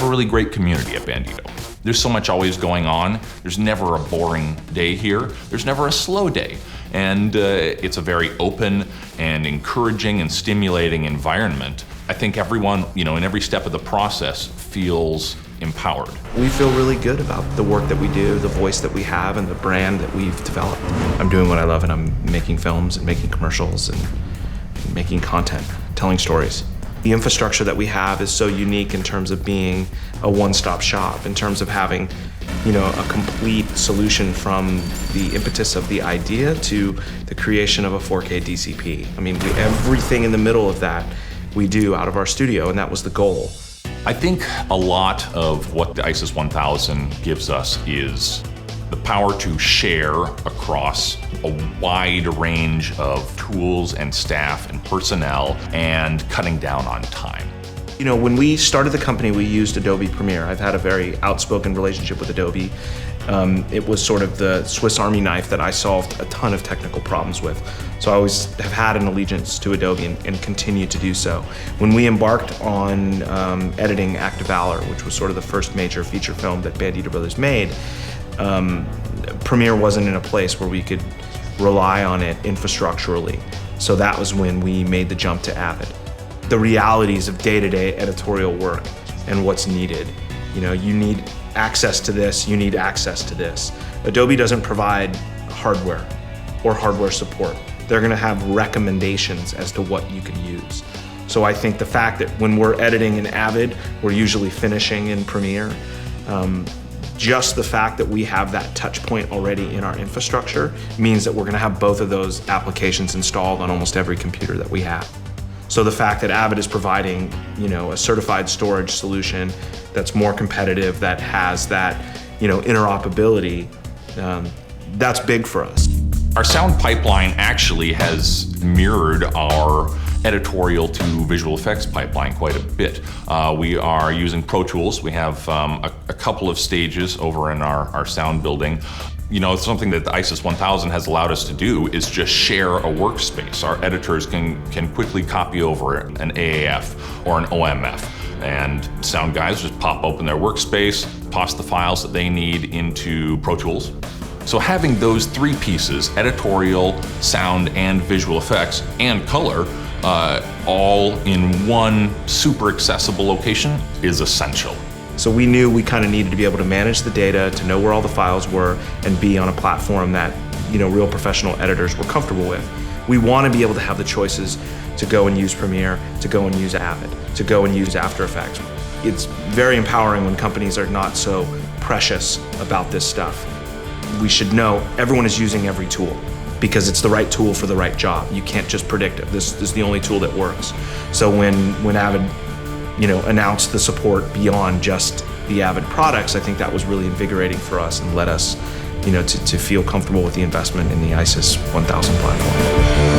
a really great community at Bandito. There's so much always going on. There's never a boring day here. There's never a slow day. And it's a very open and encouraging and stimulating environment. I think everyone, in every step of the process feels empowered. We feel really good about the work that we do, the voice that we have, and the brand that we've developed. I'm doing what I love, and I'm making films and making commercials and making content, telling stories. The infrastructure that we have is so unique in terms of being a one-stop shop, in terms of having, a complete solution from the impetus of the idea to the creation of a 4K DCP. I mean, everything in the middle of that we do out of our studio, and that was the goal. I think a lot of what the ISIS 1000 gives us is the power to share across a wide range of tools and staff and personnel and cutting down on time. When we started the company, we used Adobe Premiere. I've had a very outspoken relationship with Adobe. It was sort of the Swiss Army knife that I solved a ton of technical problems with. So I always have had an allegiance to Adobe and continue to do so. When we embarked on editing Act of Valor, which was sort of the first major feature film that Bandito Brothers made, Premiere wasn't in a place where we could rely on it infrastructurally. So that was when we made the jump to Avid. The realities of day-to-day editorial work and what's needed. You need access to this, you need access to this. Adobe doesn't provide hardware or hardware support. They're gonna have recommendations as to what you can use. So I think the fact that when we're editing in Avid, we're usually finishing in Premiere. Just the fact that we have that touch point already in our infrastructure means that we're gonna have both of those applications installed on almost every computer that we have. So the fact that Avid is providing, a certified storage solution that's more competitive, that has that, interoperability, that's big for us. Our sound pipeline actually has mirrored our editorial to visual effects pipeline quite a bit. We are using Pro Tools. We have a couple of stages over in our sound building. Something that the ISIS 1000 has allowed us to do is just share a workspace. Our editors can quickly copy over an AAF or an OMF, and sound guys just pop open their workspace, toss the files that they need into Pro Tools. So having those three pieces, editorial, sound, and visual effects, and color, all in one super accessible location is essential. So we knew we kind of needed to be able to manage the data, to know where all the files were, and be on a platform that, real professional editors were comfortable with. We want to be able to have the choices to go and use Premiere, to go and use Avid, to go and use After Effects. It's very empowering when companies are not so precious about this stuff. We should know everyone is using every tool because it's the right tool for the right job. You can't just predict it. This is the only tool that works. So when Avid announced the support beyond just the Avid products, I think that was really invigorating for us and led us, to feel comfortable with the investment in the ISIS 1000 platform.